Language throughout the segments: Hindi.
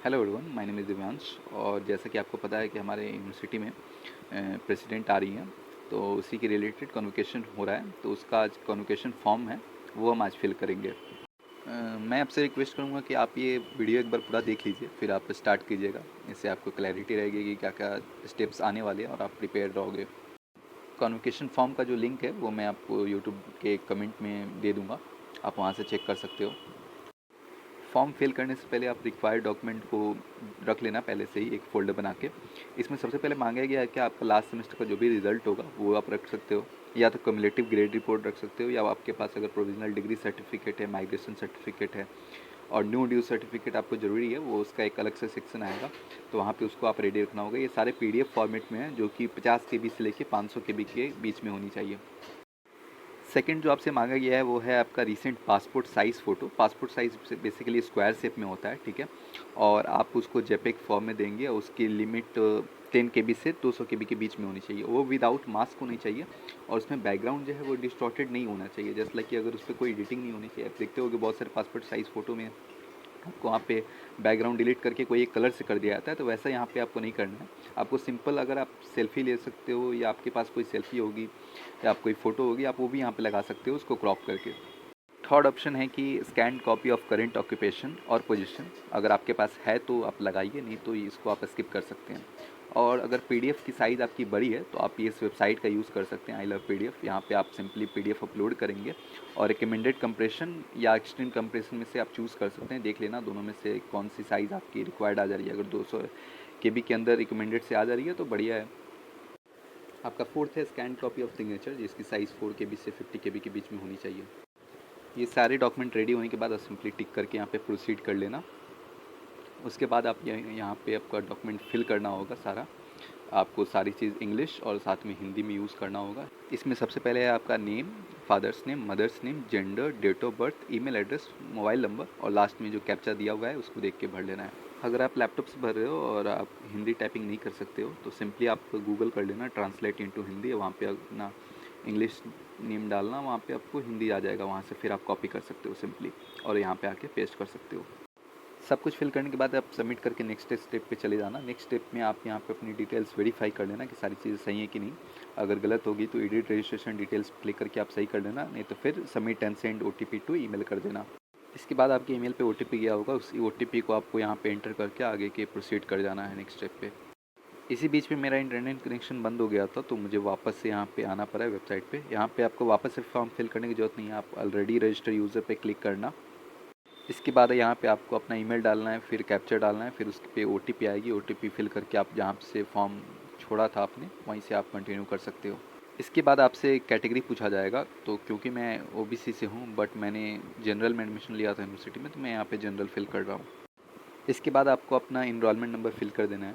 Hello everyone, my name is Divyansh. और जैसा कि आपको पता है कि हमारे यूनिवर्सिटी में प्रेसिडेंट आ रही हैं, तो उसी के रिलेटेड कन्वोकेशन हो रहा है। तो उसका आज कन्वोकेशन फॉर्म है, वो हम आज फिल करेंगे। मैं आपसे रिक्वेस्ट करूँगा कि आप ये वीडियो एक बार पूरा देख लीजिए, फिर आप स्टार्ट कीजिएगा। इससे आपको क्लैरिटी रहेगी कि क्या क्या स्टेप्स आने वाले हैं और आप प्रिपेयर रहोगे। कन्वोकेशन फॉर्म का जो लिंक है वो मैं आपको यूट्यूब के कमेंट में दे दूँगा, आप वहाँ से चेक कर सकते हो। फॉर्म फिल करने से पहले आप रिक्वायर्ड डॉक्यूमेंट को रख लेना पहले से ही एक फ़ोल्डर बना के। इसमें सबसे पहले मांगा गया है कि आपका लास्ट सेमेस्टर का जो भी रिज़ल्ट होगा वो आप रख सकते हो, या तो क्युमुलेटिव ग्रेड रिपोर्ट रख सकते हो, या आपके पास अगर प्रोविजनल डिग्री सर्टिफिकेट है, माइग्रेशन सर्टिफिकेट है और न्यू ड्यू सर्टिफिकेट आपको ज़रूरी है, वो उसका एक अलग से सेक्शन आएगा, तो वहाँ पे उसको आप रेडी रखना होगा। ये सारे पीडीएफ फॉर्मेट में है, जो कि 50 केबी से लेके 500 केबी के बीच में होनी चाहिए। सेकंड जो आपसे मांगा गया है वो है आपका recent passport size photo. Passport size basically square shape में होता है, ठीक है। और आप उसको जेपेग फॉर्म में देंगे और उसकी लिमिट 10 केबी से 200 केबी के बीच में होनी चाहिए। वो विदाउट मास्क होनी चाहिए और उसमें बैकग्राउंड जो है वो डिस्टॉर्टेड नहीं होना चाहिए। जैसे लाइक कि अगर उस पर कोई एडिटिंग नहीं होनी चाहिए। आप देखते हो कि बहुत सारे पासपोर्ट साइज़ फ़ोटो में आपको वहाँ पे बैकग्राउंड डिलीट करके कोई एक कलर से कर दिया जाता है, तो वैसा यहाँ पे आपको नहीं करना है। आपको सिंपल, अगर आप सेल्फ़ी ले सकते हो या आपके पास कोई सेल्फ़ी होगी या आप कोई फ़ोटो होगी, आप वो भी यहाँ पे लगा सकते हो उसको क्रॉप करके। थर्ड ऑप्शन है कि scan copy of current occupation और पोजीशन, अगर आपके पास है तो आप लगाइए, नहीं तो इसको आप स्किप कर सकते हैं। और अगर पीडीएफ की साइज़ आपकी बड़ी है तो आप ये इस वेबसाइट का यूज़ कर सकते हैं, आई लव पीडीएफ। यहाँ पे आप सिंपली पीडीएफ अपलोड करेंगे और रिकमेंडेड कंप्रेशन या एक्सट्रीम कंप्रेशन में से आप चूज़ कर सकते हैं। देख लेना दोनों में से कौन सी साइज़ आपकी रिक्वायर्ड आ जा रही है। अगर 200 केबी के अंदर रिकमेंडेड से आ जा रही है तो बढ़िया है। आपका फोर्थ है स्कैन कॉपी ऑफ सिग्नेचर, जिसकी साइज़ 4 केबी से 50 केबी के बीच में होनी चाहिए। ये सारे डॉक्यूमेंट रेडी होने के बाद आप सिंपली टिक करके यहाँ पे प्रोसीड कर लेना। उसके बाद आप यहाँ पे आपका डॉक्यूमेंट फिल करना होगा सारा। आपको सारी चीज़ इंग्लिश और साथ में हिंदी में यूज़ करना होगा। इसमें सबसे पहले है आपका name, father's name, mother's name, gender, date of birth, email address, mobile number और लास्ट में जो कैप्चा दिया हुआ है उसको देख के भर लेना है। अगर आप लैपटॉप से भर रहे हो और आप हिंदी टाइपिंग नहीं कर सकते हो तो सिंपली आप गूगल कर लेना ट्रांसलेट इनटू हिंदी, वहाँ पे अपना इंग्लिश नेम डालना, वहाँ पे आपको हिंदी आ जाएगा, वहाँ से फिर आप कॉपी कर सकते हो सिंपली और यहाँ पे आके पेस्ट कर सकते हो। सब कुछ फिल करने के बाद आप सबमिट करके नेक्स्ट स्टेप पे चले जाना। नेक्स्ट स्टेप में आप यहाँ पे अपनी डिटेल्स वेरीफाई कर लेना कि सारी चीज़ें सही है कि नहीं। अगर गलत होगी तो एडिट रजिस्ट्रेशन डिटेल्स क्लिक करके आप सही कर लेना, नहीं तो फिर submit and send OTP to email कर देना। इसके बाद आपके ईमेल पे OTP गया होगा, उसी OTP को आपको यहाँ पे एंटर करके आगे के प्रोसीड कर जाना है नेक्स्ट स्टेप पे। इसी बीच में मेरा इंटरनेट कनेक्शन बंद हो गया था तो मुझे वापस से यहाँ पे आना पड़ा है वेबसाइट पे। यहाँ पे आपको वापस से फॉर्म फिल करने की ज़रूरत नहीं है, आप ऑलरेडी रजिस्टर यूज़र पे क्लिक करना। इसके बाद यहाँ पे आपको अपना ईमेल डालना है, फिर कैप्चर डालना है, फिर उसके पे OTP आएगी। OTP फिल करके आप जहाँ से फॉर्म छोड़ा था आपने वहीं से आप कंटिन्यू कर सकते हो। इसके बाद आपसे कैटेगरी पूछा जाएगा, तो क्योंकि मैं OBC से हूँ बट मैंने जनरल में एडमिशन लिया था यूनिवर्सिटी में, तो मैं यहाँ पे जनरल फिल कर रहा हूँ। इसके बाद आपको अपना इनरोलमेंट नंबर फिल कर देना है।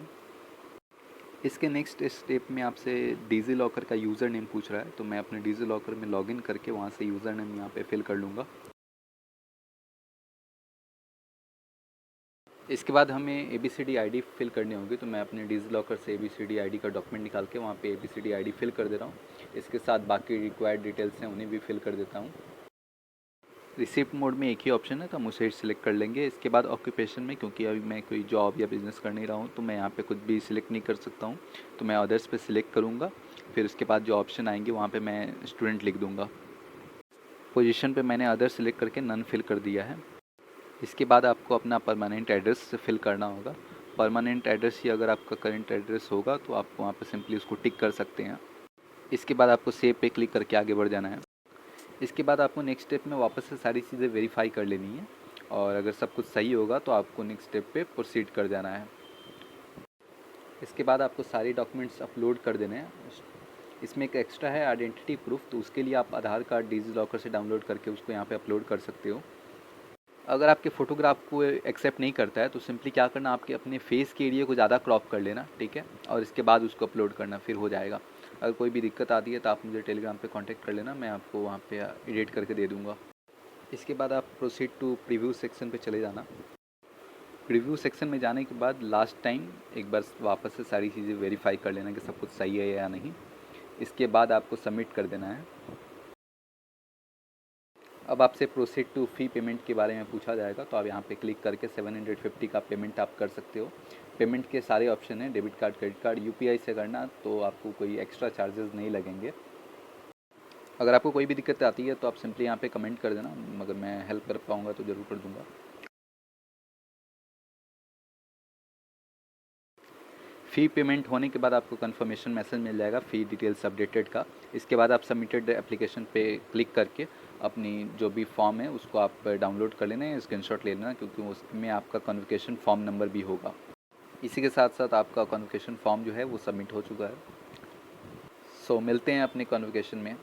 इसके नेक्स्ट स्टेप में आपसे डिजी लॉकर का यूज़र नेम पूछ रहा है, तो मैं अपने डिजी लॉकर में लॉगिन करके वहाँ से यूज़र नेम यहाँ पे फिल कर लूँगा। इसके बाद हमें ABCD ID फिल करनी होगी, तो मैं अपने डिजी लॉकर से ABCD ID का डॉक्यूमेंट निकाल के वहाँ पे ABCD ID फिल कर दे रहा हूँ। इसके साथ बाकी रिक्वायर्ड डिटेल्स हैं उन्हें भी फिल कर देता हूँ। रिसिप्ट मोड में एक ही ऑप्शन है तो हम उसे सिलेक्ट कर लेंगे। इसके बाद ऑक्यूपेशन में, क्योंकि अभी मैं कोई जॉब या बिज़नेस कर नहीं रहा हूँ तो मैं यहाँ पे कुछ भी सिलेक्ट नहीं कर सकता हूँ, तो मैं अदर्स पे सिलेक्ट करूँगा। फिर उसके बाद जो ऑप्शन आएंगे वहाँ पे मैं स्टूडेंट लिख दूँगा। पोजीशन पे मैंने अदर सिलेक्ट करके नन फिल कर दिया है। इसके बाद आपको अपना परमानेंट एड्रेस फिल करना होगा। परमानेंट एड्रेस ही अगर आपका करंट एड्रेस होगा तो आप वहाँ पे सिंपली उसको टिक कर सकते हैं। इसके बाद आपको सेव पे क्लिक करके आगे बढ़ जाना है। इसके बाद आपको नेक्स्ट स्टेप में वापस से सारी चीज़ें वेरीफाई कर लेनी है और अगर सब कुछ सही होगा तो आपको नेक्स्ट स्टेप पे प्रोसीड कर जाना है। इसके बाद आपको सारी डॉक्यूमेंट्स अपलोड कर देने हैं। इसमें एक एक्स्ट्रा है आइडेंटिटी प्रूफ, तो उसके लिए आप आधार कार्ड डिजी लॉकर से डाउनलोड करके उसको यहाँ पे अपलोड कर सकते हो। अगर आपके फ़ोटोग्राफ को एक्सेप्ट नहीं करता है तो सिंपली क्या करना, आपके अपने फेस के एरिया को ज़्यादा क्रॉप कर लेना, ठीक है, और इसके बाद उसको अपलोड करना, फिर हो जाएगा। अगर कोई भी दिक्कत आती है तो आप मुझे टेलीग्राम पे कांटेक्ट कर लेना, मैं आपको वहाँ पे एडिट करके दे दूँगा। इसके बाद आप प्रोसीड टू प्रीव्यू सेक्शन पे चले जाना। प्रीव्यू सेक्शन में जाने के बाद लास्ट टाइम एक बार वापस से सारी चीज़ें वेरीफाई कर लेना कि सब कुछ सही है या नहीं। इसके बाद आपको सबमिट कर देना है। अब आपसे प्रोसीड टू फ़ी पेमेंट के बारे में पूछा जाएगा, तो आप यहाँ पे क्लिक करके 750 का पेमेंट आप कर सकते हो। पेमेंट के सारे ऑप्शन हैं, debit card, credit card, UPI से करना, तो आपको कोई एक्स्ट्रा चार्जेस नहीं लगेंगे। अगर आपको कोई भी दिक्कत आती है तो आप सिंपली यहाँ पे कमेंट कर देना, मगर मैं हेल्प कर पाऊँगा तो ज़रूर कर दूँगा। फ़ी पेमेंट होने के बाद आपको कंफर्मेशन मैसेज मिल जाएगा फ़ी डिटेल्स अपडेटेड का। इसके बाद आप सबमिटेड एप्लीकेशन पे क्लिक करके अपनी जो भी फॉर्म है उसको आप डाउनलोड कर लेना है, स्क्रीनशॉट ले लेना, क्योंकि उसमें आपका कन्वोकेशन फॉर्म नंबर भी होगा। इसी के साथ साथ आपका कन्वोकेशन फॉर्म जो है वो सबमिट हो चुका है। सो मिलते हैं अपने कन्वोकेशन में।